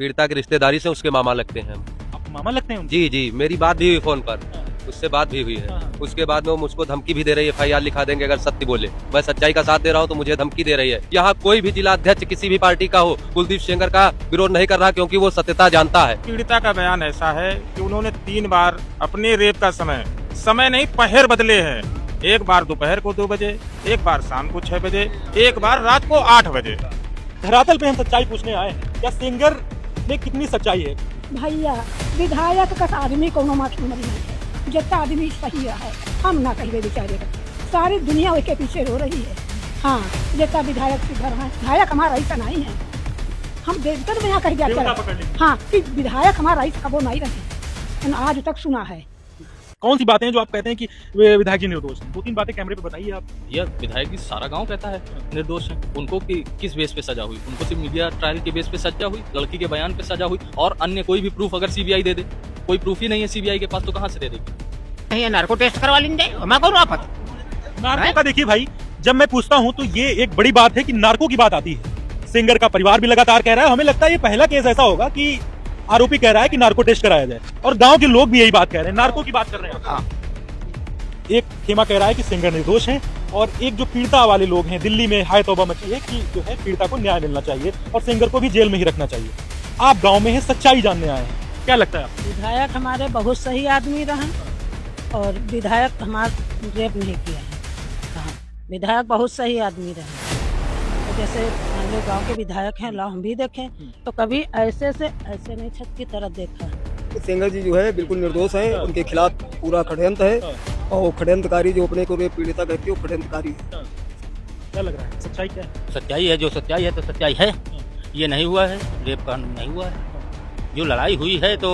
पीड़िता की रिश्तेदारी से उसके मामा लगते हैं हम। आप मामा लगते हैं उनके? जी जी, मेरी बात भी हुई फोन पर, हाँ। उससे बात भी हुई है। हाँ। उसके बाद में वो मुझको धमकी भी दे रही है, FIR लिखा देंगे अगर सत्य बोले। मैं सच्चाई का साथ दे रहा हूँ तो मुझे धमकी दे रही है। यहाँ कोई भी जिला अध्यक्ष किसी भी पार्टी का हो, कुलदीप सेंगर का विरोध नहीं कर रहा क्योंकि वो सत्यता जानता है। पीड़िता का बयान ऐसा है कि उन्होंने 3 बार अपने रेप का समय नहीं पहर बदले हैं। एक बार दोपहर को 2 बजे, एक बार शाम को 6 बजे, एक बार रात को 8 बजे। धरातल पे हम सच्चाई पूछने आए हैं, क्या सेंगर में कितनी सच्चाई है? भैया विधायक का आदमी कोनो माफी नहीं है, जितना आदमी सही है हम ना कहिए बेचारे का, सारी दुनिया उसके पीछे रो रही है। हाँ, जितना विधायक के घर है, विधायक हमारा ऐसा नहीं है, हम देखकर यहाँ कह जाते हाँ कि विधायक हमारा ऐसा कबो नहीं रहे, आज तक सुना है। कौन सी बातें हैं जो आप कहते हैं कि वे विधायक जी निर्दोष हैं? 2-3 बातें कैमरे पे बताइए आप। यह विधायक की सारा गांव कहता है निर्दोष है। उनको किस बेस पे सजा हुई? उनको सिर्फ मीडिया ट्रायल के बेस पे सजा हुई, लड़की के बयान पे सजा हुई, और अन्य कोई भी प्रूफ अगर सीबीआई दे दे। कोई प्रूफ ही नहीं है सीबीआई के पास, तो कहाँ से दे देगी? ये नार्को टेस्ट करवा लेंगे, मैं कौन आपत? नार्को का देखिए भाई, जब मैं पूछता हूँ तो ये एक बड़ी बात है कि नार्को की बात आती है। सिंगर का परिवार भी लगातार कह रहा है, हमें लगता है ये पहला केस ऐसा होगा कि आरोपी कह रहा है कि नार्को टेस्ट कराया जाए, और गांव के लोग भी यही बात कह रहे हैं, नार्को की बात कर रहे हैं। हाँ। एक खेमा कह रहा है कि सिंगर निर्दोष हैं, और एक जो पीड़िता वाले लोग हैं दिल्ली में हाय तौबा मची है कि जो है पीड़िता को न्याय मिलना चाहिए और सिंगर को भी जेल में ही रखना चाहिए। आप गांव में है, सच्चाई जानने आए हैं, क्या लगता है आपको? विधायक हमारे बहुत सही आदमी रहे, और विधायक हमारा रेप नहीं किया है। हाँ, विधायक बहुत सही आदमी रहे। तो जैसे मान लो गाँव के विधायक हैं, ला हम भी देखें तो कभी ऐसे से ऐसे नहीं छत की तरफ देखा। सेंगर जी जो है बिल्कुल निर्दोष हैं, उनके खिलाफ पूरा षड्यंत्र है, और षड्यंत्रकारी जो अपने को पीड़िता कहती है वो षड्यंत्रकारी है। क्या लग रहा है, सच्चाई क्या है? सच्चाई है, जो सच्चाई है तो सच्चाई है। ये नहीं हुआ है, रेप का नहीं हुआ है। जो लड़ाई हुई है तो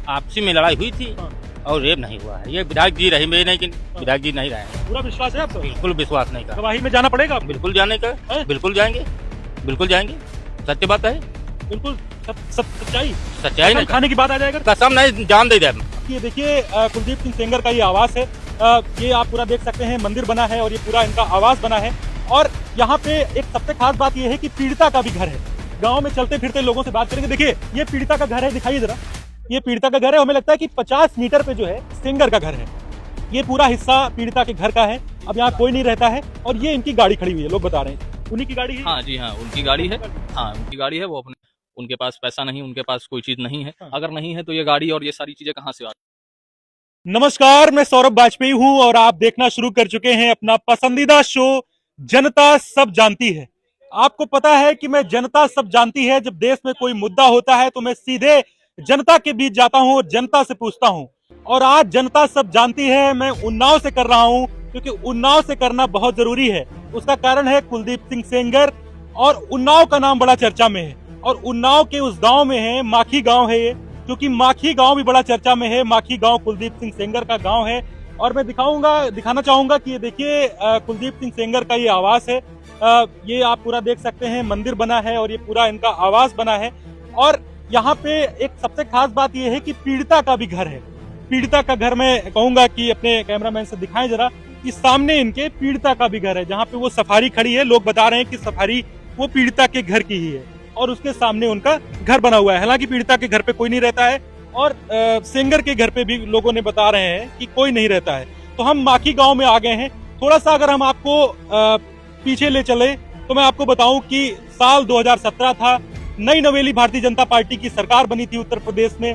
आपसी में लड़ाई हुई थी, और रेप नहीं हुआ है। ये विधायक जी रहे में नहीं, कि विधायक जी नहीं रहे हैं। पूरा विश्वास है आपको? बिल्कुल विश्वास नहीं का। गवाही में जाना पड़ेगा आपको? बिल्कुल जाने का, बिल्कुल जाएंगे, बिल्कुल जाएंगे। सत्य बात है, बिल्कुल सच्चाई सच्चाई नहीं। खाने की बात आ जाएगा, कसम नहीं, जान दे दे। ये देखिए कुलदीप सिंह सेंगर का ये आवास है, ये आप पूरा देख सकते हैं, मंदिर बना है और ये पूरा इनका आवास बना है। और यहाँ पे एक सबसे खास बात ये है कि पीड़िता का भी घर है। गांव में चलते फिरते लोगों से बात करेंगे। देखिए ये पीड़िता का घर है, दिखाइए जरा, ये पीड़िता का घर है। हमें लगता है कि 50 मीटर पे जो है सेंगर का घर है। ये पूरा हिस्सा पीड़िता के घर का है। अब यहाँ कोई नहीं रहता है, और ये इनकी गाड़ी खड़ी हुई है, लोग बता रहे हैं उन्हीं की गाड़ी है। हाँ जी हाँ, उनकी गाड़ी है। हाँ, उनकी गाड़ी है। वो अपने, उनके पास पैसा नहीं, उनके पास कोई चीज नहीं है। अगर नहीं है तो ये गाड़ी और ये सारी चीजें कहाँ से आ? नमस्कार, मैं सौरभ वाजपेयी हूं और आप देखना शुरू कर चुके हैं अपना पसंदीदा शो जनता सब जानती है। आपको पता है कि मैं जनता सब जानती है, जब देश में कोई मुद्दा होता है तो मैं सीधे जनता के बीच जाता हूं और जनता से पूछता हूं। और आज जनता सब जानती है मैं उन्नाव से कर रहा हूं, क्योंकि उन्नाव से करना बहुत जरूरी है। उसका कारण है कुलदीप सिंह सेंगर, और उन्नाव का नाम बड़ा चर्चा में है। और उन्नाव के उस गांव में है, माखी गांव है ये, क्योंकि माखी गांव भी बड़ा चर्चा में है। माखी गांव कुलदीप सिंह सेंगर का गांव है, और मैं दिखाना चाहूंगा कि ये देखिए कुलदीप सिंह सेंगर का ये आवास है। ये आप पूरा देख सकते हैं, मंदिर बना है और ये पूरा इनका आवास बना है। और यहाँ पे एक सबसे खास बात ये है कि पीड़िता का भी घर है। पीड़िता का घर मैं कहूंगा कि अपने कैमरामैन से दिखाएं जरा, कि सामने इनके पीड़िता का भी घर है, जहाँ पे वो सफारी खड़ी है। लोग बता रहे हैं कि सफारी वो पीड़िता के घर की ही है, और उसके सामने उनका घर बना हुआ है। हालांकि पीड़िता के घर पे कोई नहीं रहता है, और सेंगर के घर पे भी लोगों ने बता रहे हैं कि कोई नहीं रहता है। तो हम माखी गांव में आ गए हैं। थोड़ा सा अगर हम आपको पीछे ले चले तो मैं आपको बताऊं कि साल 2017 था, नई नवेली भारतीय जनता पार्टी की सरकार बनी थी उत्तर प्रदेश में,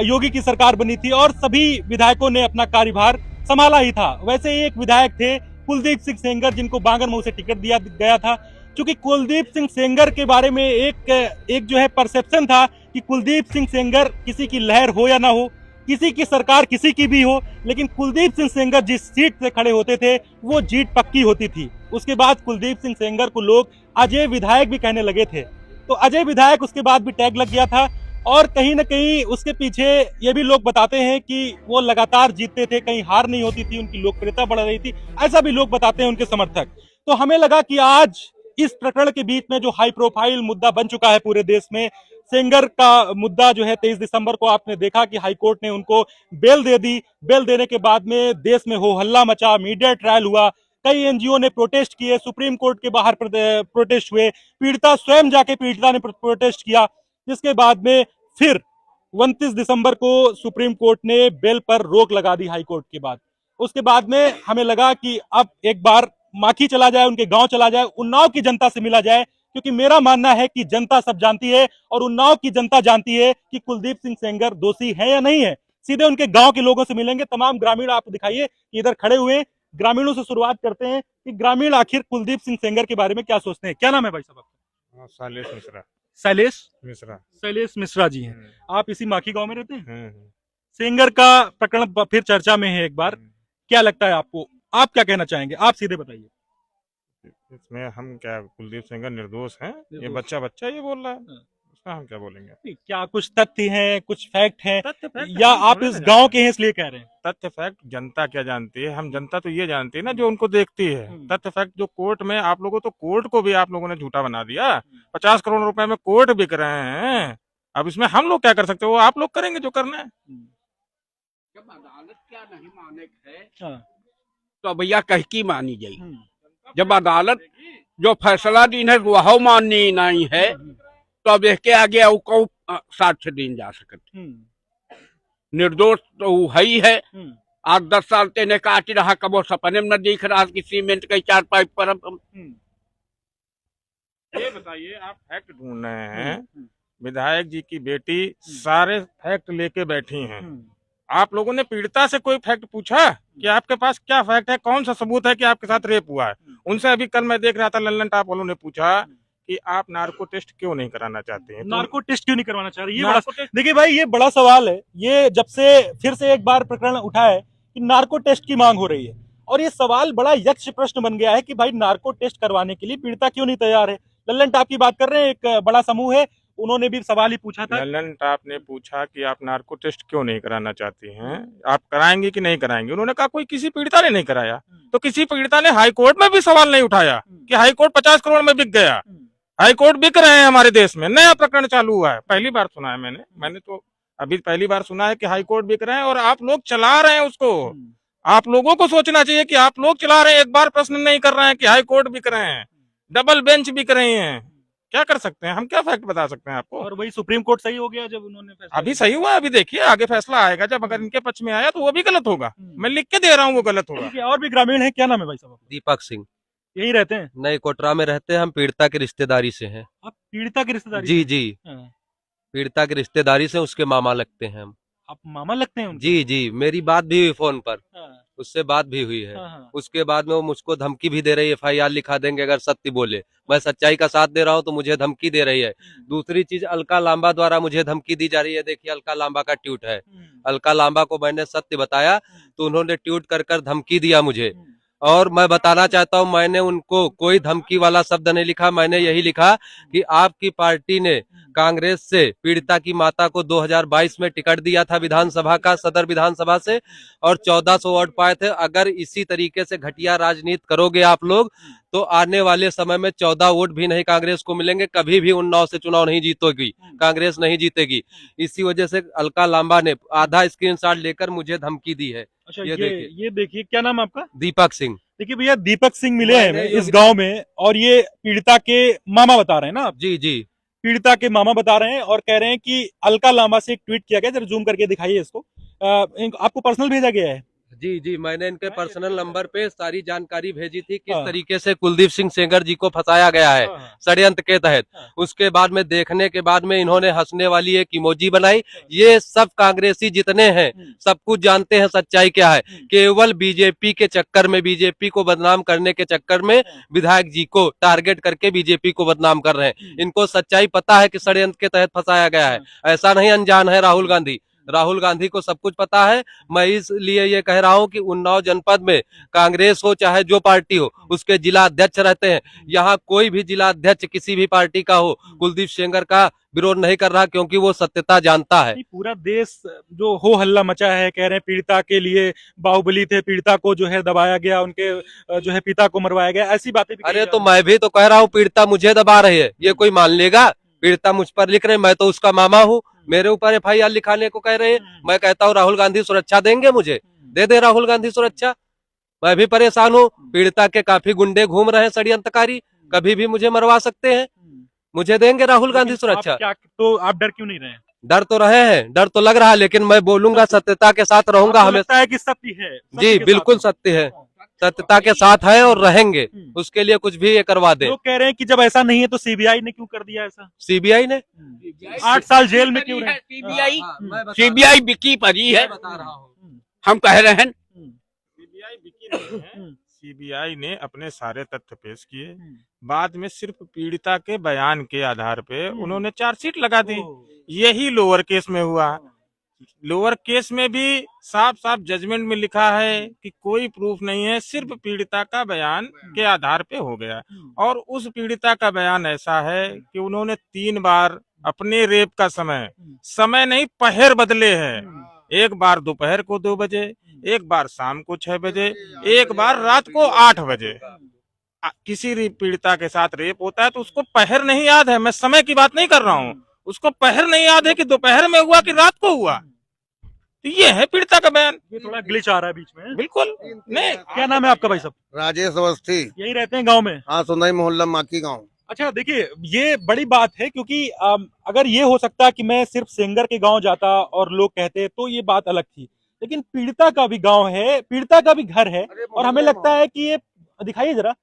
योगी की सरकार बनी थी, और सभी विधायकों ने अपना कार्यभार संभाला ही था। वैसे ही एक विधायक थे कुलदीप सिंह सेंगर, जिनको बांगरमऊ से टिकट दिया गया था। क्योंकि कुलदीप सिंह सेंगर के बारे में एक जो है परसेप्शन था कि कुलदीप सिंह सेंगर किसी की लहर हो या ना हो, किसी की सरकार किसी की भी हो, लेकिन कुलदीप सिंह सेंगर जिस सीट से खड़े होते थे वो जीत पक्की होती थी। उसके बाद कुलदीप सिंह सेंगर को लोग अजय विधायक भी कहने लगे थे। तो अजय विधायक उसके बाद भी टैग लग गया था, और कहीं ना कहीं उसके पीछे ये भी लोग बताते हैं कि वो लगातार जीतते थे, कहीं हार नहीं होती थी, उनकी लोकप्रियता बढ़ रही थी, ऐसा भी लोग बताते हैं उनके समर्थक। तो हमें लगा कि आज इस प्रकरण के बीच में जो हाई प्रोफाइल मुद्दा बन चुका है पूरे देश में, सेंगर का मुद्दा जो है, 23 दिसंबर को आपने देखा कि हाई कोर्ट ने उनको बेल दे दी। बेल देने के बाद में देश में हो हल्ला मचा, मीडिया ट्रायल हुआ, कई एनजीओ ने प्रोटेस्ट किए, सुप्रीम कोर्ट के बाहर प्रोटेस्ट हुए, पीड़िता स्वयं जाके पीड़िता ने प्रोटेस्ट किया। जिसके बाद में फिर 29 दिसंबर को सुप्रीम कोर्ट ने बेल पर रोक लगा दी हाई कोर्ट के बाद। उसके बाद में हमें लगा कि अब एक बार माखी चला जाए, उनके गांव चला जाए, उन्नाव की जनता से मिला जाए, क्योंकि मेरा मानना है कि जनता सब जानती है और उन्नाव की जनता जानती है कि कुलदीप सिंह सेंगर दोषी है या नहीं है। सीधे उनके गांव के लोगों से मिलेंगे। तमाम ग्रामीण आप दिखाइए कि इधर खड़े हुए हैं। ग्रामीणों से शुरुआत करते हैं कि ग्रामीण आखिर कुलदीप सिंह सेंगर के बारे में क्या सोचते हैं। क्या नाम है भाई साहब आपका? शैलेश मिश्रा। शैलेश मिश्रा जी हैं। आप इसी माखी गांव में रहते हैं? हम्म। सेंगर का प्रकरण फिर चर्चा में है एक बार। क्या लगता है आपको? आप क्या कहना चाहेंगे? आप सीधे बताइए। इसमें हम क्या, कुलदीप सेंगर निर्दोष हैं? ये बच्चा ये बोल रहा है, उसका हम क्या बोलेंगे? क्या कुछ तथ्य हैं, कुछ फैक्ट हैं, तथ्य फैक्ट या हम आप थोड़े इस ना गांव जानते के हैं इसलिए कह रहे हैं? तथ्य फैक्ट जनता क्या जानती है? हम जनता तो ये जानती है ना जो उनको देखती है। तथ्य फैक्ट जो कोर्ट में आप लोगों, तो कोर्ट को भी आप लोगों ने झूठा बना दिया। 50 करोड़ रुपए में कोर्ट बिक रहे हैं। अब इसमें हम लोग क्या कर सकते हैं? वो आप लोग करेंगे जो करना है। जब अदालत क्या नहीं माने है हाँ। तो भैया कह की मानी जाए। जब अदालत जो फैसला दी है वह माननी नहीं है तो अब इसके आगे साक्ष्य दी जा सकते। निर्दोष तो वो है ही है। 8-10 साल तेने काट रहा, कबो सपने में न दिख रहा कि सीमेंट के 4 पाइप पर ये बताइए, आप फैक्ट ढूंढ रहे हैं। विधायक जी की बेटी सारे फैक्ट लेके बैठी हैं। आप लोगों ने पीड़िता से कोई फैक्ट पूछा कि आपके पास क्या फैक्ट है, कौन सा सबूत है कि आपके साथ रेप हुआ है? उनसे अभी कल मैं देख रहा था, लल्लन टॉप वालों ने पूछा कि आप नार्को टेस्ट क्यों नहीं कराना चाहते हैं? नार्को टेस्ट क्यों नहीं करवाना चाह रहे? ये बड़ा, देखिए भाई, ये बड़ा सवाल है। ये जब से फिर से एक बार प्रकरण उठा है कि नार्को टेस्ट की मांग हो रही है, और ये सवाल बड़ा यक्ष प्रश्न बन गया है कि भाई नार्को टेस्ट करवाने के लिए पीड़िता क्यों नहीं तैयार है। लल्लन टॉप की बात कर रहे हैं, एक बड़ा समूह है, उन्होंने भी सवाल ही पूछा था। लल्लन टॉप ने पूछा कि आप नार्को टेस्ट क्यों नहीं कराना चाहती हैं, आप कराएंगे कि नहीं कराएंगे? उन्होंने कहा कोई किसी पीड़िता ने नहीं कराया। तो किसी पीड़िता ने हाई कोर्ट में भी सवाल नहीं उठाया कि हाई कोर्ट 50 करोड़ में बिक गया। हाई कोर्ट बिक रहे हैं हमारे देश में। नया प्रकरण चालू हुआ है, पहली बार सुना है मैंने तो अभी पहली बार सुना है कि हाई कोर्ट बिक रहे हैं और आप लोग चला रहे हैं उसको। आप लोगों को सोचना चाहिए कि आप लोग चला रहे हैं, एक बार प्रश्न नहीं कर रहे हैं कि हाई कोर्ट बिक रहे हैं, डबल बेंच बिक रही हैं। क्या कर सकते हैं हम? क्या फैक्ट बता सकते हैं आपको? और वही सुप्रीम कोर्ट सही हो गया जब उन्होंने फैसला अभी सही हुआ, अभी देखिए आगे फैसला आएगा। जब अगर इनके पक्ष में आया तो वो भी गलत होगा। मैं लिख के दे रहा हूँ वो गलत होगा। और भी ग्रामीण है। क्या नाम है भाई साहब? दीपक सिंह। यही रहते हैं? नई कोटरा में रहते हैं। हम पीड़िता की रिश्तेदारी से हैं। आप पीड़िता की रिश्तेदारी? जी जी, पीड़िता की रिश्तेदारी से उसके मामा लगते हैं हम। आप मामा लगते हैं उनके? जी जी, मेरी बात भी हुई फोन पर, हाँ। उससे बात भी हुई है। हाँ। उसके बाद में वो मुझको धमकी भी दे रही है, FIR लिखा देंगे अगर सत्य बोले। मैं सच्चाई का साथ दे रहा हूँ तो मुझे धमकी दे रही है। दूसरी चीज, अलका लांबा द्वारा मुझे धमकी दी जा रही है। देखिए अलका लांबा का ट्वीट है। अलका लांबा को मैंने सत्य बताया तो उन्होंने ट्वीट कर धमकी दिया मुझे। और मैं बताना चाहता हूं, मैंने उनको कोई धमकी वाला शब्द नहीं लिखा। मैंने यही लिखा कि आपकी पार्टी ने कांग्रेस से पीड़िता की माता को 2022 में टिकट दिया था विधानसभा का, सदर विधानसभा से, और 1400 वोट पाए थे। अगर इसी तरीके से घटिया राजनीति करोगे आप लोग तो आने वाले समय में 14 वोट भी नहीं कांग्रेस को मिलेंगे। कभी भी उन्नाव से चुनाव नहीं जीतेगी, कांग्रेस नहीं जीतेगी। इसी वजह से अलका लांबा ने आधा स्क्रीनशॉट लेकर मुझे धमकी दी है। अच्छा, ये देखिए, क्या नाम आपका? दीपक सिंह। देखिए भैया, दीपक सिंह मिले हैं इस गांव में, और ये पीड़िता के मामा बता रहे हैं ना आप? जी जी, पीड़िता के मामा बता रहे हैं और कह रहे हैं कि अलका लांबा से एक ट्वीट किया गया। जरा जूम करके दिखाइए इसको। आपको पर्सनल भेजा गया है? जी जी, मैंने इनके पर्सनल नंबर पे सारी जानकारी भेजी थी किस तरीके से कुलदीप सिंह सेंगर जी को फंसाया गया है षड्यंत्र के तहत। उसके बाद में देखने के बाद में इन्होंने हंसने वाली एक इमोजी बनाई। ये सब कांग्रेसी जितने हैं सब कुछ जानते हैं सच्चाई क्या है। केवल बीजेपी के चक्कर में, बीजेपी को बदनाम करने के चक्कर में विधायक जी को टारगेट करके बीजेपी को बदनाम कर रहे हैं। इनको सच्चाई पता है कि षड्यंत्र के तहत फंसाया गया है। ऐसा नहीं अनजान है राहुल गांधी। राहुल गांधी को सब कुछ पता है। मैं इसलिए ये कह रहा हूं कि उन्नाव जनपद में कांग्रेस हो चाहे जो पार्टी हो, उसके जिला अध्यक्ष रहते हैं। यहाँ कोई भी जिला अध्यक्ष किसी भी पार्टी का हो, कुलदीप सेंगर का विरोध नहीं कर रहा, क्योंकि वो सत्यता जानता है। पूरा देश जो हो हल्ला मचा है, कह रहे हैं पीड़िता के लिए बाहुबली थे, पीड़िता को जो है दबाया गया, उनके जो है पिता को मरवाया गया, ऐसी बातें भी। अरे तो मैं भी तो कह रहा हूँ पीड़िता मुझे दबा रही है, ये कोई मान लेगा? पीड़िता मुझ पर लिख रहे, मैं तो उसका मामा हूँ, मेरे ऊपर FIR लिखाने को कह रहे हैं। मैं कहता हूँ राहुल गांधी सुरक्षा देंगे मुझे, दे दे राहुल गांधी सुरक्षा। मैं भी परेशान हूँ। पीड़िता के काफी गुंडे घूम रहे हैं षड्यंत्रकारी, कभी भी मुझे मरवा सकते हैं। मुझे देंगे राहुल गांधी लेकिन आप सुरक्षा। क्या, तो आप डर क्यों नहीं रहे हैं? डर तो रहे हैं, डर तो लग रहा है, लेकिन मैं बोलूंगा सत्यता के साथ रहूंगा आपको हमेशा। लगता है कि सत्य है? सत्य जी के बिल्कुल साथ सत्य है, सत्यता के साथ है और रहेंगे, उसके लिए कुछ भी ये करवा दे। लोग कह रहे हैं कि जब ऐसा नहीं है तो सीबीआई ने क्यों कर दिया ऐसा? सीबीआई ने 8 साल जेल में क्यों रहे? सीबीआई सीबीआई बिकी परी है, हम कह रहे हैं। सीबीआई बिकी नहीं है, सीबीआई ने अपने सारे तथ्य पेश किए, बाद में सिर्फ पीड़िता के बयान के आधार पे उन्होंने चार्जशीट लगा दी। यही लोअर केस में हुआ। लोअर केस में भी साफ साफ जजमेंट में लिखा है कि कोई प्रूफ नहीं है, सिर्फ पीड़िता का बयान के आधार पे हो गया। और उस पीड़िता का बयान ऐसा है कि उन्होंने 3 बार अपने रेप का समय नहीं पहर बदले हैं। एक बार दोपहर को 2 बजे, एक बार शाम को 6 बजे, एक बार रात को 8 बजे। किसी पीड़िता के साथ रेप होता है तो उसको पहर नहीं याद है, मैं समय की बात नहीं कर रहा हूँ, उसको पहर नहीं याद है कि दोपहर में हुआ कि रात को हुआ। तो ये है पीड़िता का बयान। ये थोड़ा ग्लिच आ रहा है बीच में। बिल्कुल नहीं। क्या नाम है आपका भाई साहब? राजेश अवस्थी। यही रहते हैं गांव में? हाँ, सुंदरी मोहल्ला माकी गांव। अच्छा देखिए, ये बड़ी बात है क्योंकि अगर ये हो सकता कि मैं सिर्फ सेंगर के गांव जाता और लोग कहते तो ये बात अलग थी, लेकिन पीड़िता का भी गांव है, पीड़िता का भी घर है, और हमें लगता है कि ये दिखाइए जरा,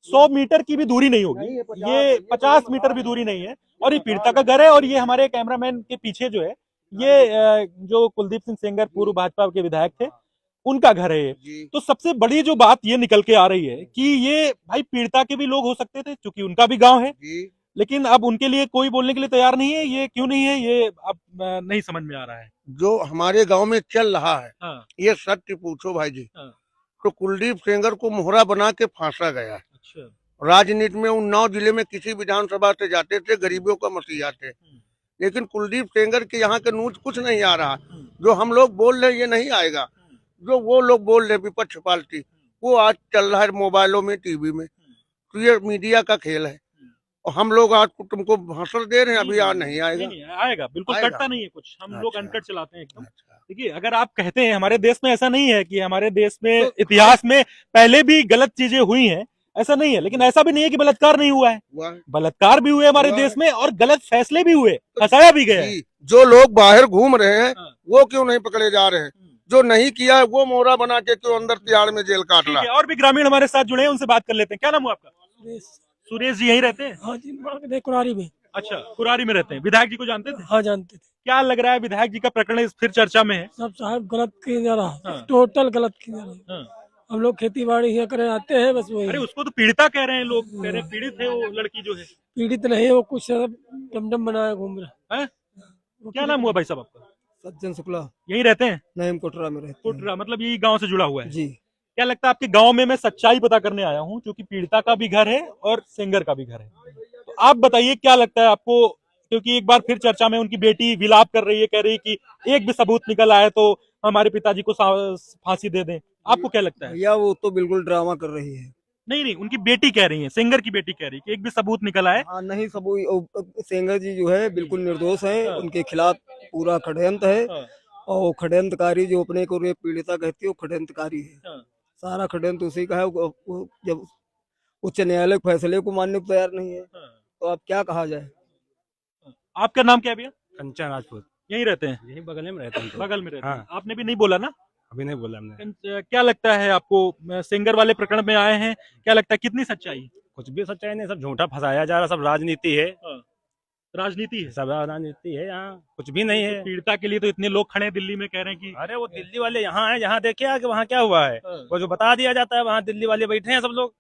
100 मीटर की भी दूरी नहीं होगी, ये 50 मीटर भी दूरी नहीं है, और ये पीड़िता का घर है। और ये हमारे कैमरामैन के पीछे जो है, ये जो कुलदीप सिंह सेंगर पूर्व भाजपा के विधायक थे, उनका घर है ये। तो सबसे बड़ी जो बात ये निकल के आ रही है कि ये भाई पीड़िता के भी लोग हो सकते थे, क्योंकि उनका भी गांव है, लेकिन अब उनके लिए कोई बोलने के लिए तैयार नहीं है। ये क्यों नहीं है, ये अब नहीं समझ में आ रहा है। जो हमारे गांव में चल रहा है, हाँ। ये सत्य पूछो भाई जी। हाँ। तो कुलदीप सेंगर को मोहरा बना के फांसा गया। अच्छा। राजनीति में उन्नाव जिले में किसी विधानसभा से जाते थे, गरीबों का मसीहा थे, लेकिन कुलदीप सेंगर के यहाँ के न्यूज कुछ नहीं आ रहा। जो हम लोग बोल रहे ये नहीं आएगा, जो वो लोग बोल रहे विपक्ष पार्टी, वो आज चल रहा है मोबाइलों में, टीवी में। तो ये मीडिया का खेल है, और हम लोग आज तुमको भाषण दे रहे हैं, अभी आज नहीं आएगा। नहीं, आएगा बिल्कुल, आएगा। कटता नहीं है कुछ, हम लोग अच्छा। अनकट चलाते हैं एकदम। अच्छा। देखिए, अगर आप कहते हैं हमारे देश में ऐसा नहीं है कि हमारे देश में इतिहास में पहले भी गलत चीजें हुई हैं, ऐसा नहीं है, लेकिन ऐसा भी नहीं है कि बलात्कार नहीं हुआ है। बलात्कार भी हुए हमारे देश में, और गलत फैसले भी हुए, फंसाया भी गया है। जो लोग बाहर घूम रहे हैं वो क्यों नहीं पकड़े जा रहे हैं? जो नहीं किया है वो मोहरा बना के क्यों अंदर तिहाड़ में जेल काट रहा है? और भी ग्रामीण हमारे साथ जुड़े हैं, उनसे बात कर लेते हैं। क्या नाम हुआ आपका? सुरेश जी यहीं रहते हैं? हाँ जी, कुरारी में। अच्छा, कुरारी में रहते हैं। विधायक जी को जानते थे? हाँ जानते थे। क्या लग रहा है, विधायक जी का प्रकरण फिर चर्चा में है? सब साहब गलत किया जा रहा है। हाँ। टोटल गलत किया जा रहा है। हाँ। हम लोग खेती बाड़ी ही करे आते हैं, बस वही। अरे उसको तो पीड़िता कह रहे हैं लोग, कह रहे हैं पीड़ित है वो लड़की जो है। पीड़ित नहीं है वो, कुछ डमडम बनाया घूम रहा है। क्या नाम हुआ भाई साहब आपका? सज्जन शुक्ला। यहीं रहते हैं? नहीं, हम कोटरा में रहते हैं। कोटरा, मतलब यही गांव से जुड़ा हुआ है जी। क्या लगता है आपके गांव में? मैं सच्चाई पता करने आया हूं, क्योंकि पीड़िता का भी घर है और सेंगर का भी घर है। तो आप बताइए क्या लगता है आपको, क्योंकि एक बार फिर चर्चा में उनकी बेटी विलाप कर रही है, कह रही है कि एक भी सबूत निकल आए तो हमारे पिताजी को फांसी दे दें। आपको क्या लगता है? भैया वो तो बिल्कुल ड्रामा कर रही है। नहीं, उनकी बेटी कह रही है, सेंगर की बेटी कह रही है कि एक भी सबूत निकल आए। हाँ, नहीं सबूत। सेंगर जी जो है बिल्कुल निर्दोष है, उनके खिलाफ पूरा षड्यंत्र है, और वो षड्यंत्रकारी जो अपने को पीड़िता कहती है वो षड्यंत्रकारी है। सारा षड्यंत्र उसी का है। वो जब उच्च न्यायालय फैसले को मानने को तैयार नहीं है, तो अब क्या कहा जाए। आपका नाम क्या है भैया? कंचन राजपूत। यहीं रहते हैं? यहीं बगल में रहते हैं। बगल में रहते हैं। हाँ। आपने भी नहीं बोला ना? अभी नहीं बोला हमने। क्या लगता है आपको, सेंगर वाले प्रकरण में आए हैं, क्या लगता है कितनी सच्चाई? कुछ भी सच्चाई नहीं, सब झूठा फंसाया जा रहा, सब राजनीति है। राजनीति है, सब राजनीति है, यहाँ कुछ भी नहीं है। पीड़िता के लिए तो इतने लोग खड़े हैं दिल्ली में, कह रहे हैं कि अरे वो दिल्ली वाले यहाँ है, यहाँ देखे आके वहाँ क्या हुआ है, वो जो बता दिया जाता है, वहाँ दिल्ली वाले बैठे हैं सब लोग।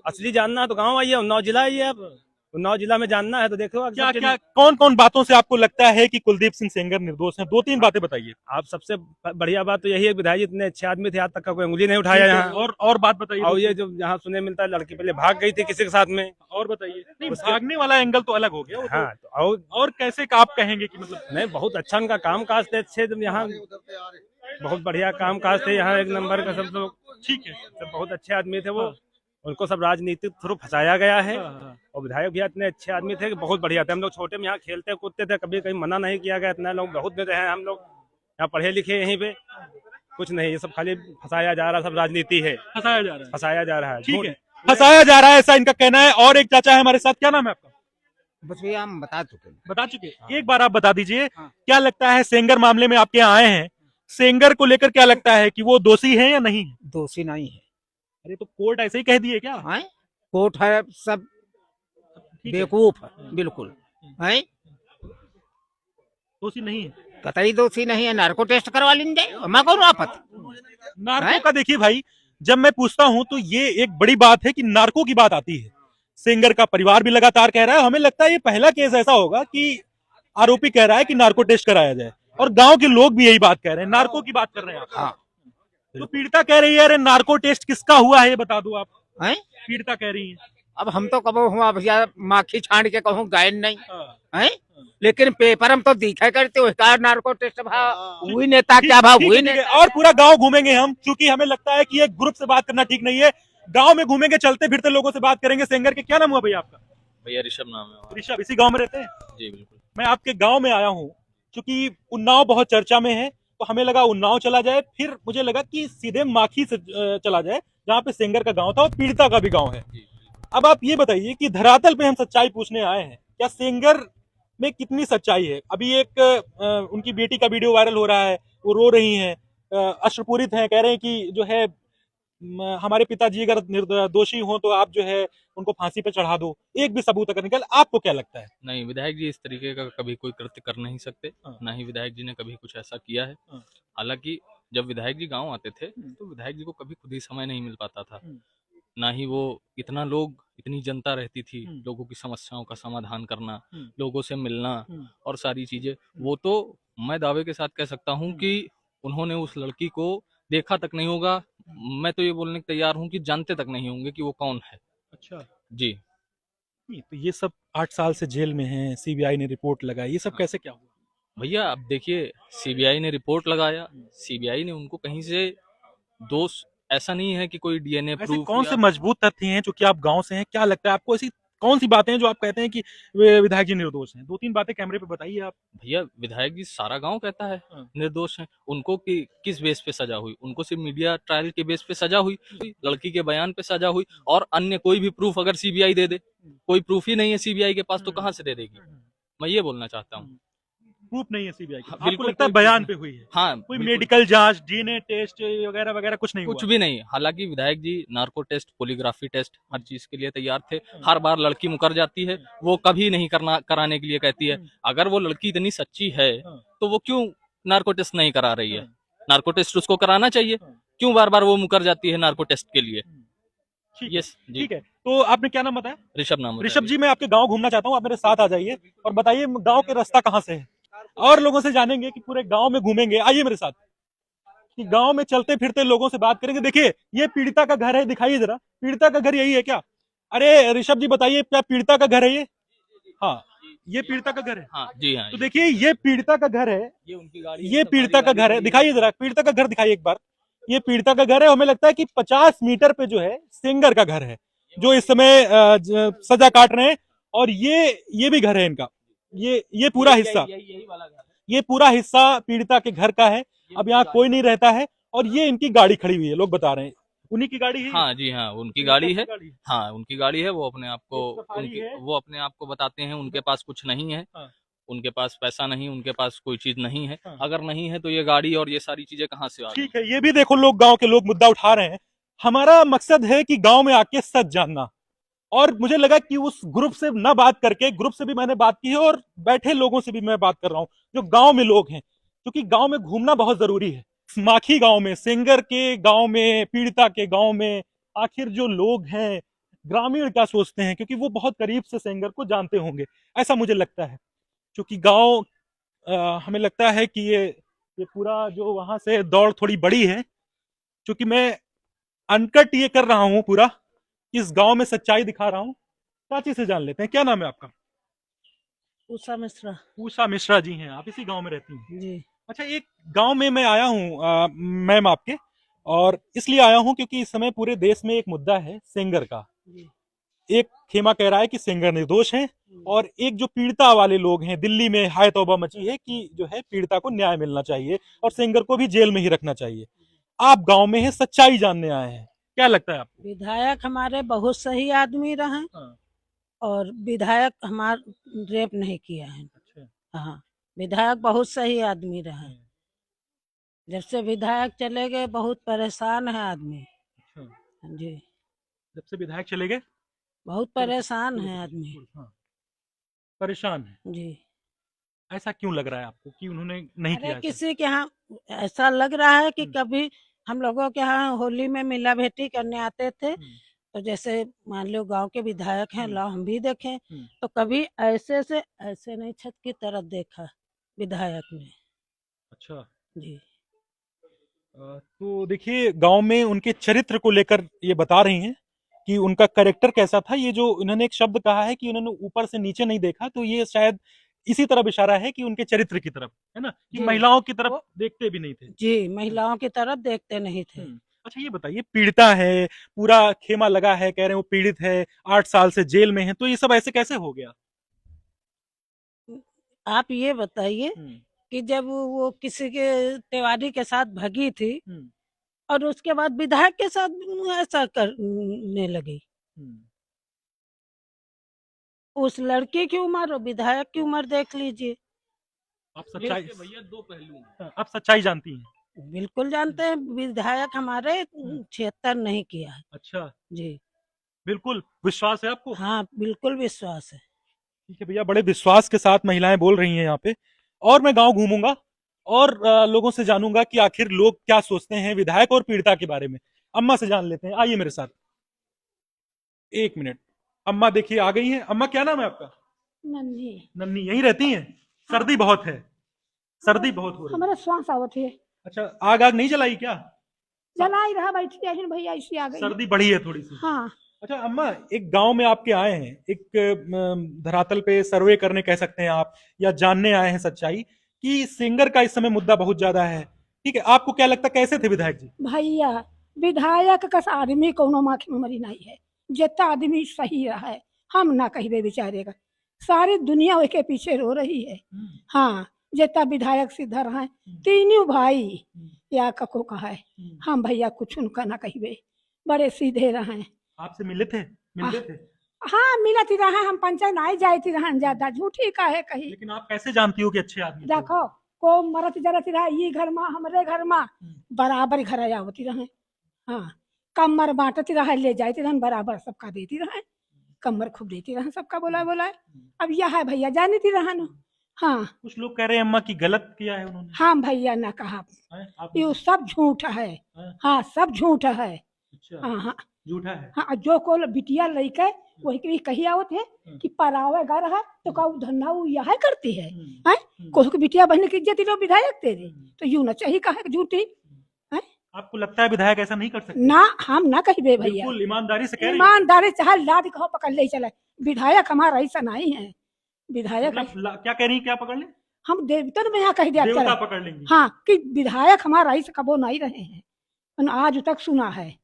असली जानना है तो गाँव आइए, उन्नाव जिला आइए। आप उन्नाव जिला में जानना है तो देखो। क्या कौन कौन बातों से आपको लगता है कि कुलदीप सिंह सेंगर निर्दोष हैं? 2-3 बातें बताइए। आप सबसे बढ़िया बात तो यही है, विधायक इतने अच्छे आदमी थे, आज तक का कोई उंगली नहीं उठाया यहाँ। और बात बताइए। और ये जो यहाँ सुने मिलता है, लड़की पहले भाग गई थी किसी के साथ में। और बताइए। नहीं, भागने वाला एंगल तो अलग हो गया। हाँ, और कैसे आप कहेंगे कि मतलब? नहीं, बहुत अच्छा उनका काम काज थे, अच्छे यहाँ बहुत बढ़िया काम काज थे यहाँ, एक नंबर का सब लोग। ठीक है, सब बहुत अच्छे आदमी थे वो। उनको सब राजनीतिक थ्रू फंसाया गया है। और विधायक भी इतने अच्छे आदमी थे कि बहुत बढ़िया थे। हम लोग छोटे में यहाँ खेलते कूदते थे, कभी कहीं मना नहीं किया गया। इतना लोग बहुत देते हैं, हम लोग यहाँ पढ़े लिखे यहीं पे कुछ नहीं, ये सब खाली फंसाया जा रहा, सब राजनीति है, फंसाया जा रहा है। फंसाया जा रहा है। ठीक है, फंसाया जा रहा है, ऐसा इनका कहना है। और एक चाचा है हमारे साथ। क्या नाम है आपका? बस भैया हम बता चुके हैं। बता चुके? एक बार आप बता दीजिए, हाँ। क्या लगता है सेंगर मामले में आपके यहाँ आए हैं, सेंगर को लेकर क्या लगता है कि वो दोषी है या नहीं? दोषी नहीं है। अरे तो कोर्ट ऐसे ही कह दिए क्या? हैं? कोर्ट है, सब ठीक है। बेवकूफ है बिल्कुल। हैं? दोषी नहीं है। कतई दोषी नहीं है, नार्को टेस्ट करवा लेंगे, मैं कौन आफत। नार्को हैं? का देखिए भाई, जब मैं पूछता हूं तो ये एक बड़ी बात है कि नार्को की बात आती है। सेंगर का परिवार भी लगातार कह रहा है, हमें लगता है ये पहला केस ऐसा होगा कि आरोपी कह रहा है कि नार्को टेस्ट कराया जाए, और गांव के लोग भी यही बात कह रहे हैं, नार्को की बात कर रहे हैं आप। हाँ। तो पीड़िता कह रही है अरे नार्को टेस्ट किसका हुआ है ये बता दो आप। हैं? पीड़िता कह रही है। अब हम तो कबो हुआ भैया माखी छाड़ के कहूँ गायन नहीं हाँ। है, लेकिन पेपर हम तो दिखा करते हो नार्को टेस्ट भाव हुई नेता क्या भाव ठीक हुई है, ठीक है। नेता। और पूरा गांव घूमेंगे हम, क्योंकि हमें लगता है कि एक ग्रुप से बात करना ठीक नहीं है। गांव में घूमेंगे, चलते फिरते लोगों से बात करेंगे। सेंगर के क्या नाम हुआ भैया आपका? भैया ऋषभ नाम है हमारा। ऋषभ, इसी गांव में रहते हैं? जी बिल्कुल। मैं आपके गांव में आया हूँ क्योंकि उन्नाव बहुत चर्चा में है, तो हमें लगा उन्नाव चला जाए, फिर मुझे लगा कि सीधे माखी से चला जाए जहाँ पे सेंगर का गांव था और पीड़िता का भी गांव है। अब आप ये बताइए कि धरातल पे हम सच्चाई पूछने आए हैं, क्या सेंगर में कितनी सच्चाई है? अभी एक उनकी बेटी का वीडियो वायरल हो रहा है, वो रो रही हैं, अश्रुपूरित हैं, कह रहे हैं कि जो है हमारे पिताजी अगर निर्दोषी हो तो आप जो है उनको फांसी पे चढ़ा दो, एक भी सबूत अगर निकल। आपको क्या लगता है? नहीं, विधायक जी इस तरीके का कभी कोई कृत्य कर नहीं सकते। हाँ। ना ही विधायक जी ने कभी कुछ ऐसा किया है। हाँ। हालांकि जब विधायक जी गांव आते थे तो विधायक जी को कभी खुद ही समय नहीं मिल पाता था। ना ही वो इतनी जनता रहती थी, लोगों की समस्याओं का समाधान करना, लोगों से मिलना और सारी चीजें। वो तो मैं दावे के साथ कह सकता हूँ कि उन्होंने उस लड़की को देखा तक नहीं होगा। मैं तो ये बोलने को तैयार हूँ कि जानते तक नहीं होंगे कि वो कौन है। अच्छा जी। नहीं, तो ये सब 8 साल से जेल में हैं, सीबीआई ने रिपोर्ट लगाई, ये सब कैसे क्या हुआ? भैया अब देखिए, सीबीआई ने रिपोर्ट लगाया, सीबीआई ने उनको कहीं से दोष, ऐसा नहीं है कि कोई डीएनए ऐसे प्रूफ कौन से मजबूत तथ्य हैं, जो कि आप गांव से हैं, क्या लगता है आपको? ऐसी कौन सी बातें हैं जो आप कहते हैं कि वे विधायक जी निर्दोष हैं? 2-3 बातें कैमरे पे बताइए आप। भैया विधायक जी सारा गांव कहता है हाँ। निर्दोष हैं। उनको किस बेस पे सजा हुई? उनको सिर्फ मीडिया ट्रायल के बेस पे सजा हुई, लड़की के बयान पे सजा हुई, और अन्य कोई भी प्रूफ अगर सीबीआई दे दे, कोई प्रूफ ही नहीं है सीबीआई के पास, तो कहाँ से दे देगी? मैं ये बोलना चाहता हूँ। प्रूफ नहीं है सीबीआई के? हाँ, आपको बिल्कुल लगता है कोई बयान proof पे हुई है? हाँ, कोई बिल्कुल। मेडिकल जांच, डीएनए टेस्ट वगैरह वगैरह कुछ नहीं कुछ हुआ? भी नहीं। हालांकि विधायक जी नार्को टेस्ट, पोलीग्राफी टेस्ट, हर चीज के लिए तैयार थे। हर बार लड़की मुकर जाती है, वो कभी नहीं कराने के लिए कहती है। अगर वो लड़की इतनी सच्ची है तो वो क्यों नार्को टेस्ट नहीं करा रही है? नार्को टेस्ट उसको कराना चाहिए। क्यों बार बार वो मुकर जाती है नार्को टेस्ट के लिए? यस जी। ठीक है, तो आपने क्या नाम बताया? ऋषभ नाम। ऋषभ जी, मैं आपके गांव घूमना चाहता हूँ, आप मेरे साथ आ जाइए और बताइए गांव के रास्ता कहाँ से है, और लोगों से जानेंगे कि पूरे गांव में घूमेंगे। आइए मेरे साथ, कि गांव में चलते फिरते लोगों से बात करेंगे। देखिए ये पीड़िता का घर है, दिखाइए जरा, पीड़िता का घर यही है क्या? अरे ऋषभ जी बताइए, क्या पीड़िता का घर है ये? हाँ, ये पीड़िता का घर है। हाँ जी हाँ। तो देखिए ये पीड़िता का घर है, ये उनकी गाड़ी, ये पीड़िता का घर है, दिखाइए जरा पीड़िता का घर दिखाइए एक बार। ये पीड़िता का घर है, हमें लगता है कि 50 मीटर पे जो है सेंगर का घर है, जो इस समय सजा काट रहे हैं। और ये भी घर है इनका, ये पूरा हिस्सा, ये पूरा हिस्सा पीड़िता के घर का है। अब यहाँ कोई नहीं रहता है, और ये इनकी गाड़ी खड़ी हुई है, लोग बता रहे हैं उन्हीं की गाड़ी है। हाँ जी हाँ, उनकी गाड़ी है। हाँ उनकी गाड़ी है। वो अपने आप को वो अपने आप को बताते हैं उनके पास कुछ नहीं है। उनके पास पैसा नहीं, उनके पास कोई चीज नहीं है। अगर नहीं है तो ये गाड़ी और ये सारी चीजें कहाँ से आ गई? ठीक है, ये भी देखो लोग, गांव के लोग मुद्दा उठा रहे हैं। हमारा मकसद है कि गांव में आके सच जानना, और मुझे लगा कि उस ग्रुप से ना बात करके, ग्रुप से भी मैंने बात की है और बैठे लोगों से भी मैं बात कर रहा हूँ जो गांव में लोग हैं, क्योंकि गांव में घूमना बहुत जरूरी है। माखी गांव में, सेंगर के गांव में, पीड़िता के गांव में आखिर जो लोग हैं, ग्रामीण क्या सोचते हैं, क्योंकि वो बहुत करीब से सेंगर को जानते होंगे, ऐसा मुझे लगता है। क्योंकि गांव हमें लगता है कि ये पूरा जो वहां से दौड़ थोड़ी बड़ी है, क्योंकि मैं अनकट ये कर रहा हूं पूरा, इस गांव में सच्चाई दिखा रहा हूं। चाची से जान लेते हैं, क्या नाम है आपका? उषा मिश्रा उषा मिश्रा जी हैं, आप इसी गांव में रहती हैं? जी। अच्छा, एक गांव में मैं आया हूँ मैम आपके, और इसलिए आया हूँ क्योंकि इस समय पूरे देश में एक मुद्दा है सेंगर का। एक खेमा कह रहा है कि सेंगर निर्दोष हैं, और एक जो पीड़िता वाले लोग हैं, दिल्ली में हाय तौबा मची है कि जो है पीड़िता को न्याय मिलना चाहिए और सेंगर को भी जेल में ही रखना चाहिए। आप गांव में हैं, सच्चाई जानने आए हैं, क्या लगता है आपको? विधायक हमारे बहुत सही आदमी रहे, और विधायक हमार रेप नहीं किया है। अच्छा। हाँ, विधायक बहुत सही आदमी रहे। जब से विधायक चले गए बहुत परेशान है आदमी। अच्छा। जी, जब से विधायक चले गए बहुत परेशान है आदमी। हाँ, परेशान है। जी, ऐसा क्यों लग रहा है आपको कि उन्होंने नहीं अरे किया ऐसा? किसी के यहाँ ऐसा लग रहा है कि हम्म। कभी हम लोगों के यहाँ होली में मिला भेंटी करने आते थे, तो जैसे मान लो गांव के विधायक हैं, लाओ हम भी देखें, तो कभी ऐसे से ऐसे नहीं छत की तरफ देखा विधायक ने। अच्छा। जी, तो देखिए गांव में उनके चरित्र को लेकर ये बता रही हैं कि उनका कैरेक्टर कैसा था। ये जो इन्होंने एक शब्द कहा है कि उन्होंने ऊपर से नीचे नहीं देखा, तो ये शायद इसी तरफ इशारा है कि उनके चरित्र की तरफ, है ना, कि जी। महिलाओं की तरफ देखते भी नहीं थे। जी, महिलाओं की तरफ देखते नहीं थे। अच्छा ये बताइए, पीड़िता है, पूरा खेमा लगा है, कह रहे हैं वो पीड़ित है, 8 साल से जेल में है, तो ये सब ऐसे कैसे हो गया? आप ये बताइए कि जब वो किसी के तिवारी के साथ भगी थी और उसके बाद विधायक के साथ ऐसा करने लगी, उस लड़की की उम्र और विधायक की उम्र देख लीजिए। आप सच्चाई भैया दो पहलू हैं। आप सच्चाई जानती हैं? बिल्कुल जानते हैं, विधायक हमारे 76 नहीं किया है। अच्छा, जी, बिल्कुल विश्वास है आपको? हाँ बिल्कुल विश्वास है। ठीक है भैया, बड़े विश्वास के साथ महिलाएं बोल रही हैं यहाँ पे। और मैं गांव घूमूंगा और लोगों से जानूंगा कि आखिर लोग क्या सोचते हैं विधायक और पीड़िता के बारे में। अम्मा से जान लेते हैं, आइए मेरे साथ। 1 मिनट, अम्मा देखिए आ गई हैं। अम्मा क्या नाम है आपका? नन्ही नन्नी, यहीं रहती हैं? सर्दी बहुत है, सर्दी बहुत हो रही है। हमारे श्वास आवत है। अच्छा, आग आग नहीं जलाई क्या? जलाई रहा बैठी है भैया, इसी आ गई। सर्दी बढ़ी है थोड़ी सी। हाँ, अच्छा अम्मा, एक गांव में आपके आए हैं, एक धरातल पे सर्वे करने कह सकते हैं आप, या जानने आए हैं सच्चाई कि सिंगर का इस समय मुद्दा बहुत ज्यादा है। ठीक है, आपको क्या लगता है कैसे थे विधायक जी? भैया विधायक का आदमी कोनो माखी में मरी नहीं है। जितना आदमी सही रहा है, हम ना कहिए बेचारे का, सारी दुनिया उसके पीछे रो रही है। हाँ, जितना विधायक सीधा रहा है, तीनों भाई या कको कहा है, हम भैया कुछ उनका ना कहिए, बड़े सीधे रहे। आपसे मिले थे? मिलते थे? हाँ मिलती रहा, हम पंचायत नहीं जाती रहन, ज्यादा झूठी का है कही। लेकिन आप कैसे जानती हो कि अच्छे आदमी थे? देखो को मरत जरत रहा, ये घर में हमरे घर में बराबर घर आवती रहे। हाँ, कमर बांटती रहा, ले जाती रहन, बराबर सबका देती रहे, कमर खूब देती रहन, सबका बोला बोला। अब यह है भैया जानती रहन। हाँ, कुछ लोग कह रहे हैं अम्मा की गलत किया है उन्होंने। हाँ भैया ना कहा, आप ये सब झूठ है। हाँ सब झूठ है। अच्छा, हाँ हाँ झूठा है। हाँ, जो को बिटिया लइके वही के कही आवत है कि परावे घर है तो का धन्ना वो यह करती है, कोई की बिटिया बहन की इज्जत लो विधायक तेरे, तो यूं ना चाहिए कहे झूठी। आपको लगता है विधायक ऐसा नहीं कर सकते? ना हम ना कहिए भैया, बिल्कुल ईमानदारी से कह रही हैं। ईमानदारी चाहे लाद कहो पकड़ ले चले, विधायक हमारा ऐसा नहीं है। विधायक मतलब क्या कह रही हैं, क्या पकड़ लें? हम देवता में यहाँ कह दिया देवता पकड़ लेंगे। हाँ, कि विधायक हमारा ऐसा कबो नहीं रहे हैं, आज तक सुना है।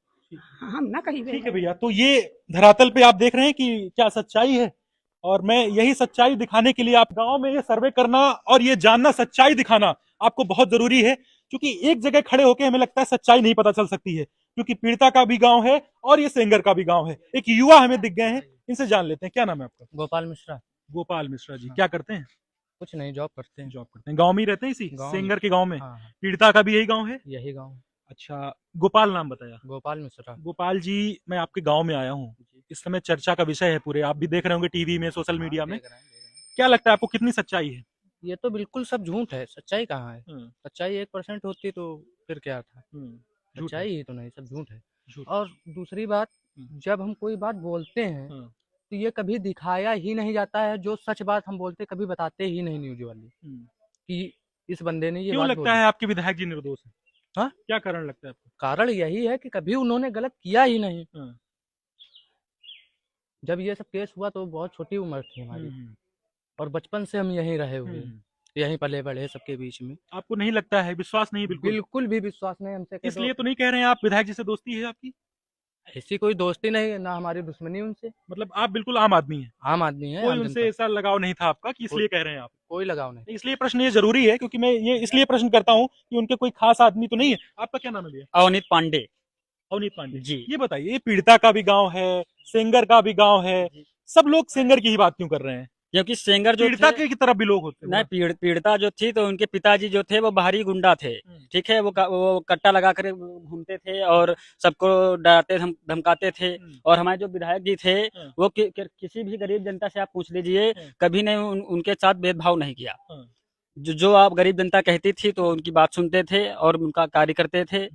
हम ना कहिए। ठीक है भैया, तो ये धरातल पे आप देख रहे हैं कि क्या सच्चाई है, और मैं यही सच्चाई दिखाने के लिए आप गांव में ये सर्वे करना और ये जानना, सच्चाई दिखाना आपको बहुत जरूरी है, क्योंकि एक जगह खड़े होकर हमें लगता है सच्चाई नहीं पता चल सकती है, क्योंकि पीड़िता का भी गांव है और ये सेंगर का भी गांव है। एक युवा हमें दिख गए हैं, इनसे जान लेते हैं। क्या नाम है आपका? गोपाल मिश्रा। गोपाल मिश्रा जी, क्या करते हैं? कुछ नहीं, जॉब करते हैं। जॉब करते हैं। गांव में ही रहते हैं, इसी गाँव सेंगर के गांव में? हाँ, पीड़िता का भी यही गांव है? यही गाँव। अच्छा, गोपाल नाम बताया? गोपाल मिश्रा। गोपाल जी, मैं आपके गांव में आया हूँ, इस समय चर्चा का विषय है पूरे, आप भी देख रहे होंगे टीवी में, सोशल मीडिया में। क्या लगता है आपको कितनी सच्चाई है? ये तो बिल्कुल सब झूठ है, सच्चाई कहाँ है? सच्चाई 1% होती तो फिर क्या था? सच्चाई ही तो नहीं, सब झूठ है। और दूसरी बात, जब हम कोई बात बोलते हैं तो ये कभी दिखाया ही नहीं जाता है, जो सच बात हम बोलते कभी बताते ही नहीं न्यूज वाले कि इस बंदे ने ये क्यों बात लगता है आपके विधायक जी निर्दोष हैं? हाँ? क्या कारण लगता है आपको? कारण यही है कि कभी उन्होंने गलत किया ही नहीं। जब ये सब केस हुआ तो बहुत छोटी उम्र थी हमारी, और बचपन से हम यहीं रहे हुए, यहीं पले बड़े सबके बीच में। आपको नहीं लगता है, विश्वास नहीं? बिल्कुल भी विश्वास नहीं हमसे। इसलिए तो नहीं कह रहे हैं आप विधायक जी से दोस्ती है आपकी? ऐसी कोई दोस्ती नहीं, ना हमारी दुश्मनी उनसे। मतलब आप बिल्कुल आम आदमी हैं? आम आदमी है, कोई उनसे ऐसा लगाव नहीं था आपका कि इसलिए कह रहे हैं आप? कोई लगाव नहीं। इसलिए प्रश्न ये जरूरी है, क्योंकि मैं ये इसलिए प्रश्न करता हूँ कि उनके कोई खास आदमी तो नहीं है। आपका क्या नाम है भैया? अवनीत पांडे। अवनीत पांडे जी। ये बताइए, पीड़िता का भी गांव है, सेंगर का भी गांव है, सब लोग सेंगर की ही बात क्यों कर रहे हैं? क्योंकि सेंगर जो पीड़िता थे, की तरफ भी लोग होते हैं। नहीं पीड़िता जो थी तो उनके पिताजी जो थे वो बाहरी गुंडा थे, ठीक है। वो कट्टा लगा कर घूमते थे और सबको डराते धमकाते थे। और हमारे जो विधायक जी थे वो किसी भी गरीब जनता से आप पूछ लीजिए, कभी ने उनके साथ भेदभाव नहीं किया। जो आप गरीब जनता कहती थी तो उनकी बात सुनते थे और उनका कार्य करते थे।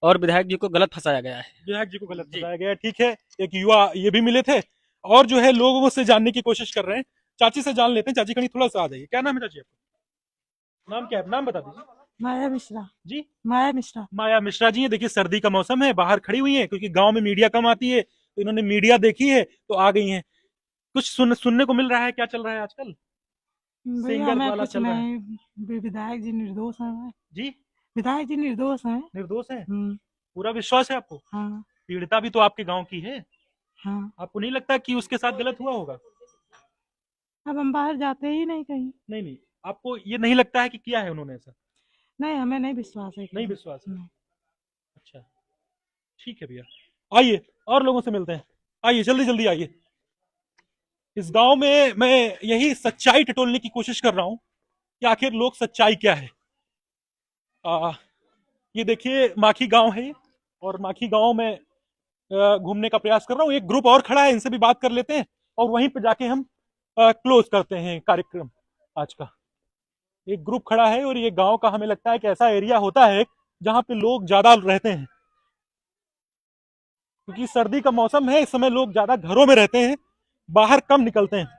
और विधायक जी को गलत फंसाया गया है। विधायक जी को गलत फंसाया गया है, ठीक है। एक युवा ये भी मिले थे और जो है लोगों से जानने की कोशिश कर रहे हैं। चाची से जान लेते हैं। चाची कहीं थोड़ा सा आ जाइए। क्या नाम है चाची आपका? नाम क्या है? नाम बता दीजिए। माया मिश्रा जी, माया मिश्रा। माया मिश्रा जी। ये देखिए सर्दी का मौसम है, बाहर खड़ी हुई है क्योंकि गांव में मीडिया कम आती है, तो इन्होंने मीडिया देखी है तो आ गई हैं। कुछ सुनने को मिल रहा है, क्या चल रहा है आजकल? सिंगर वाला चल रहा है। विधायक जी निर्दोष हैं। जी, विधायक जी निर्दोष हैं। निर्दोष है, पूरा विश्वास है आपको? हाँ पीड़िता भी तो आपके गांव की है। हाँ। आपको नहीं लगता कि उसके साथ गलत हुआ होगा? अब हम बाहर जाते ही नहीं कहीं। नहीं, आपको ये नहीं लगता है कि किया है उन्होंने ऐसा? नहीं, हमें नहीं विश्वास है। नहीं विश्वास है। नहीं। अच्छा, ठीक है भैया। आइए और लोगों से मिलते हैं। आइए जल्दी जल्दी आइए। इस गांव में मैं यही सच्चाई टटोलने की कोशिश कर रहा हूं कि आखिर लोग सच्चाई क्या है। ये देखिए माखी गांव है और माखी गांव में घूमने का प्रयास कर रहा हूँ। एक ग्रुप और खड़ा है, इनसे भी बात कर लेते हैं और वहीं पे जाके हम क्लोज करते हैं कार्यक्रम आज का। एक ग्रुप खड़ा है और ये गांव का हमें लगता है कि ऐसा एरिया होता है जहां पे लोग ज्यादा रहते हैं, क्योंकि सर्दी का मौसम है। इस समय लोग ज्यादा घरों में रहते हैं, बाहर कम निकलते हैं।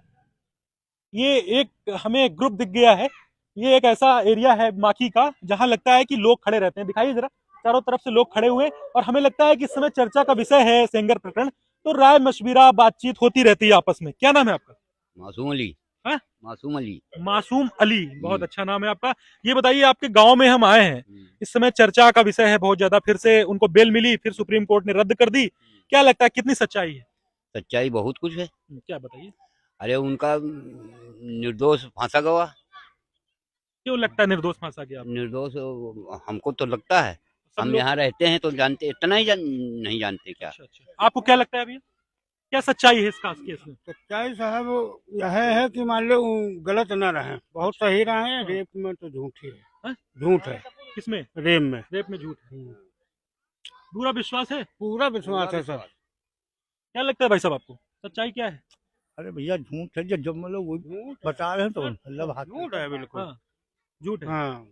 ये एक हमें ग्रुप दिख गया है। ये एक ऐसा एरिया है माखी का जहां लगता है कि लोग खड़े रहते हैं। दिखाइए जरा, चारों तरफ से लोग खड़े हुए और हमें लगता है कि इस समय चर्चा का विषय है सेंगर प्रकरण, तो राय मशविरा बातचीत होती रहती है आपस में। क्या नाम है आपका? मासूम अली। हाँ? मासूम अली। मासूम अली, बहुत अच्छा नाम है आपका। ये बताइए, आपके गांव में हम आए हैं, इस समय चर्चा का विषय है बहुत ज्यादा। फिर से उनको बेल मिली, फिर सुप्रीम कोर्ट ने रद्द कर दी। क्या लगता है कितनी सच्चाई है? सच्चाई बहुत कुछ है। क्या बताइए। अरे उनका निर्दोष फांसा गवा। क्यों लगता है निर्दोष फांसा गया? निर्दोष हमको तो लगता है। हम लोग- यहाँ रहते हैं तो जानते, इतना ही नहीं जानते क्या। अच्छा। आपको क्या लगता है भैया, क्या सच्चाई है इस केस में? सच्चाई साहब यह है कि मान लो गलत न रहे, बहुत सही रहे। रेप में तो झूठ ही है। झूठ है। किसमें? रेप में। रेप में झूठ है। पूरा विश्वास है? पूरा विश्वास है सर। क्या लगता है भाई साहब आपको, सच्चाई क्या है? अरे भैया झूठ है, जब मतलब वो बता रहे हैं तो मतलब झूठ है बिल्कुल। हाँ, झूठ है। हाँ।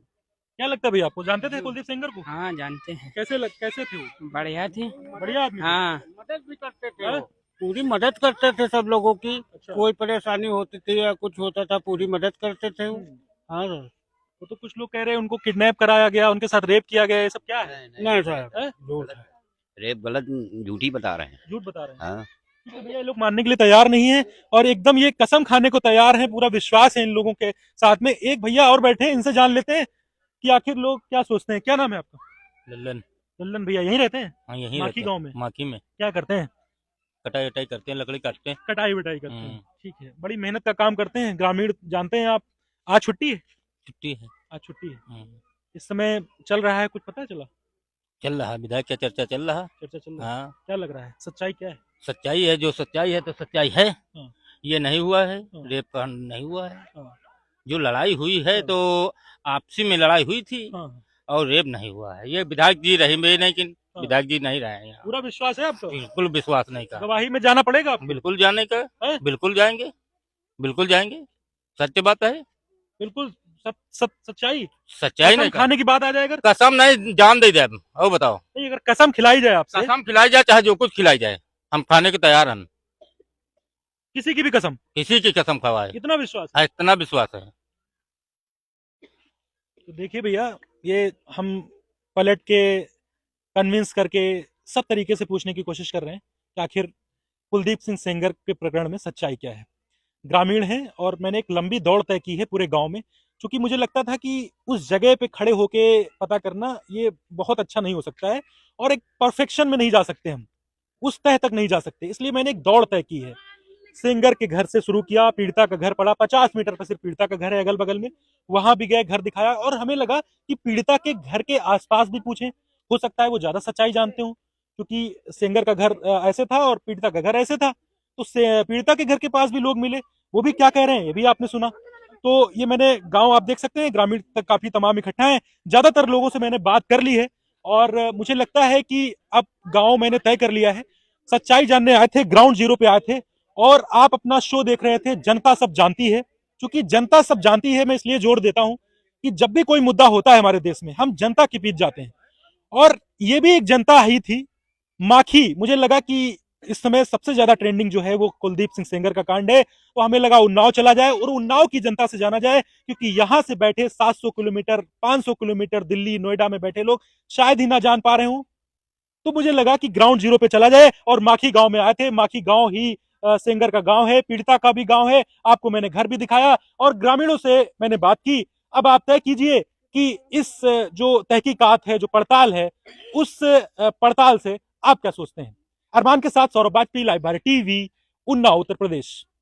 क्या लगता है भैया आपको? जानते थे कुलदीप सेंगर को? हाँ जानते हैं। कैसे थे वो? बढ़िया थे। बढ़िया आदमी थे। हाँ मदद भी करते थे वो। पूरी मदद करते थे सब लोगों की। अच्छा। कोई परेशानी होती थी या कुछ होता था, पूरी मदद करते थे वो। हाँ सर। वो तो कुछ लोग कह रहे हैं उनको किडनैप कराया गया, उनके साथ रेप किया गया, ये सब क्या है? नहीं सर, झूठ है। रेप गलत, झूठी बता रहे हैं। झूठ बता रहे हैं। हाँ। ठीक है भैया, ये लोग मानने के लिए तैयार नहीं है और एकदम ये कसम खाने को तैयार है। पूरा विश्वास है इन लोगों के साथ में। एक भैया और बैठे हैं, इनसे जान लेते हैं कि आखिर लोग क्या सोचते हैं। क्या नाम है आपका? लल्लन। लल्लन भैया, यहीं रहते हैं? हाँ यहीं माखी गांव में? माखी में क्या करते हैं? कटाई वटाई करते हैं, लकड़ी काटते हैं। कटाई वटाई करते हैं, ठीक है। बड़ी मेहनत का काम करते हैं, ग्रामीण जानते हैं आप। आज छुट्टी है? छुट्टी है। आज छुट्टी है। इस समय चल रहा है, कुछ पता चला? चल रहा है, विधायक का चर्चा चल रहा। चर्चा चल रहा है। हाँ। क्या लग रहा है, सच्चाई क्या है? सच्चाई है, जो सच्चाई है तो सच्चाई है। हाँ। ये नहीं हुआ है, हाँ। रेप का नहीं हुआ है। हाँ। जो लड़ाई हुई है तो आपसी में लड़ाई हुई थी हाँ। और रेप नहीं हुआ है। ये विधायक जी रहे में, लेकिन विधायक जी नहीं रहे हैं यहाँ। पूरा विश्वास है आपको? बिल्कुल विश्वास नहीं का। गवाही में जाना पड़ेगा आपको? बिल्कुल जाने का, बिल्कुल जाएंगे, बिल्कुल जाएंगे। सत्य बात है, बिल्कुल सच्चाई। सच्चाई कसम नहीं खाने की बात आ जाए अगर? कसम नहीं, जान दे जाए। और बताओ, नहीं, अगर कसम खिलाई जाए आपसे? कसम खिलाई जाए, चाहे जो कुछ खिलाई जाए, हम खाने के तैयार हैं। किसी की भी कसम? किसी की कसम खवाए। इतना विश्वास? इतना विश्वास है। तो देखिए भैया, ये हम पलट के कन्विंस करके सब तरीके से पूछने की कोशिश कर रहे हैं कि आखिर कुलदीप सिंह सेंगर के प्रकरण में सच्चाई क्या है। ग्रामीण हैं और मैंने एक लंबी दौड़ तय की है पूरे गांव में, क्योंकि मुझे लगता था कि उस जगह पे खड़े होके पता करना ये बहुत अच्छा नहीं हो सकता है और एक परफेक्शन में नहीं जा सकते, हम उस तह तक नहीं जा सकते। इसलिए मैंने एक दौड़ तय की है। सेंगर के घर से शुरू किया, पीड़िता का घर पड़ा 50 मीटर पर, सिर्फ पीड़िता का घर है अगल बगल में, वहां भी गए, घर दिखाया और हमें लगा कि पीड़िता के घर के आसपास भी पूछें, हो सकता है वो ज्यादा सच्चाई जानते हो, क्योंकि सेंगर का घर ऐसे था और पीड़िता का घर ऐसे था। तो पीड़िता के घर के पास भी लोग मिले, वो भी क्या कह रहे हैं ये भी आपने सुना। तो ये मैंने गांव आप देख सकते हैं, ग्रामीण तक काफी तमाम इकट्ठा है, ज्यादातर लोगों से मैंने बात कर ली है और मुझे लगता है कि अब गांव मैंने तय कर लिया है। सच्चाई जानने आए थे, ग्राउंड जीरो पे आए थे और आप अपना शो देख रहे थे जनता सब जानती है। क्योंकि जनता सब जानती है मैं इसलिए जोर देता हूं कि जब भी कोई मुद्दा होता है हमारे देश में हम जनता के बीच जाते हैं और ये भी एक जनता ही थी। माखी, मुझे लगा कि इस समय सबसे ज्यादा ट्रेंडिंग जो है वो कुलदीप सिंह सेंगर का कांड है, तो हमें लगा उन्नाव चला जाए और उन्नाव की जनता से जाना जाए, क्योंकि यहां से बैठे 700 किलोमीटर 500 किलोमीटर दिल्ली नोएडा में बैठे लोग शायद ही ना जान पा रहे हों। तो मुझे लगा कि ग्राउंड जीरो पे चला जाए और माखी गांव में आए थे। माखी गांव ही सेंगर का गांव है, पीड़िता का भी गांव है, आपको मैंने घर भी दिखाया और ग्रामीणों से मैंने बात की। अब आप तय कीजिए कि इस जो तहकीकात है, जो पड़ताल है, उस पड़ताल से आप क्या सोचते हैं। अरमान के साथ सौरभ बाजपेयी, लाइव भारत टीवी, उन्नाव, उत्तर प्रदेश।